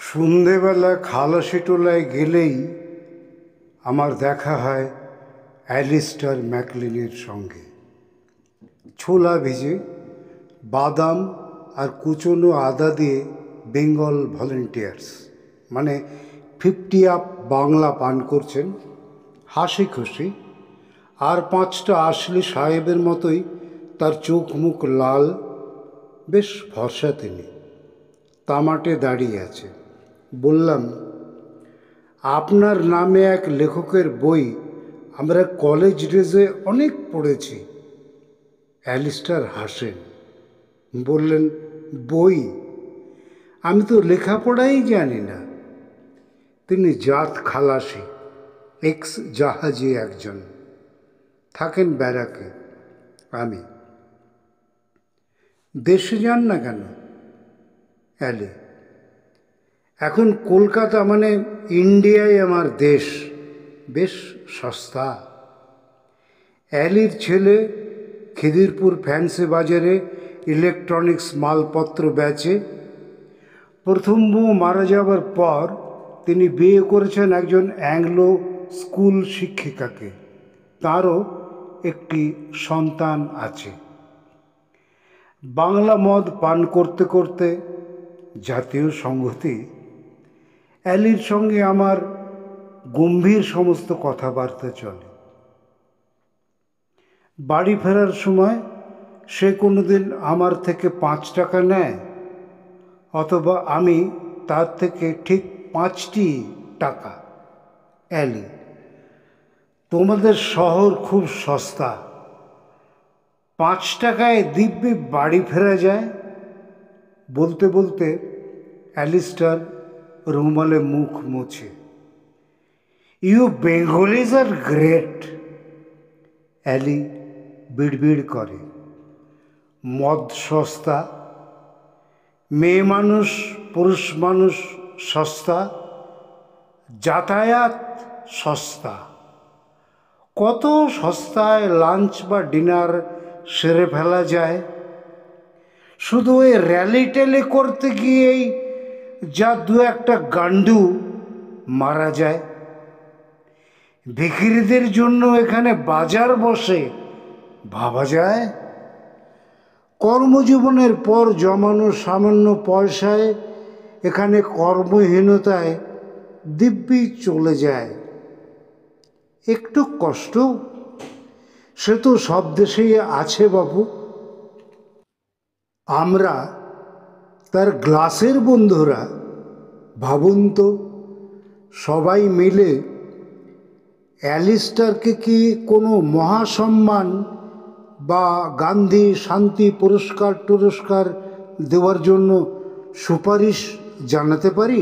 সন্ধেবেলা খালাসিটোলায় গেলেই আমার দেখা হয় অ্যালিস্টার ম্যাকলিনের সঙ্গে। ছোলা ভিজে বাদাম আর কুচনো আদা দিয়ে বেঙ্গল ভলেন্টিয়ার্স মানে 50 আপ বাংলা পান করছেন হাসি খুশি। আর 5টা আসলি সাহেবের মতোই তার চোখ মুখ লাল, বেশ ফর্সা তিনি। তামাটে দাঁড়িয়ে আছে। বললাম, আপনার নামে এক লেখকের বই আমরা কলেজ ডেজে অনেক পড়েছি। অ্যালিস্টার হাসেন, বললেন, বই? আমি তো লেখাপড়াই জানি না। তিনি জাত খালাসি, এক্স জাহাজি একজন, থাকেন ব্যারাকে। আমি, দেশে যান না কেন? অ্যালি, এখন কলকাতা মানে ইন্ডিয়ায় আমার দেশ, বেশ সস্তা। অ্যালির ছেলে খিদিরপুর ফ্যান্সি বাজারে ইলেকট্রনিক্স মালপত্র বেচে। প্রথম বউ মারা যাবার পর তিনি বিয়ে করেছেন একজন অ্যাংলো স্কুল শিক্ষিকাকে। তারও একটি সন্তান আছে। বাংলা মদ পান করতে করতে, জাতীয় সংহতি, অ্যালির সঙ্গে আমার গম্ভীর সমস্ত কথাবার্তা চলে। বাড়ি ফেরার সময় সে কোনোদিন আমার থেকে 5 টাকা নেয়, অথবা আমি তার থেকে ঠিক 5টি টাকা। অ্যালি, তোমাদের শহর খুব সস্তা, 5 টাকায় দিব্যি বাড়ি ফেরা যায়। বলতে বলতে অ্যালিস্টার রুমালে মুখ মুছে। You Bengalis are great. Ally বিড়বিড় করে, মদ সস্তা, মেয়ে মানুষ পুরুষ মানুষ সস্তা, যাতায়াত সস্তা। কত সস্তায় লাঞ্চ বা ডিনার সেরে ফেলা যায়। শুধু ওই র্যালি ট্যালি করতে গিয়েই যা 2-1টা গান্ডু মারা যায়। ভিখিরিদের জন্য এখানে বাজার বসে, ভাবা যায়? কর্মজীবনের পর জমানো সামান্য পয়সায় এখানে কর্মহীনতায় দিব্যি চলে যায়। একটু কষ্ট সে তো সব দেশেই আছে বাবু। আমরা তার গ্লাসের বন্ধুরা, ভাবুন তো, সবাই মিলে অ্যালিস্টারকে কি কোনো মহাসম্মান বা গান্ধী শান্তি পুরস্কার দেওয়ার জন্য সুপারিশ জানাতে পারি?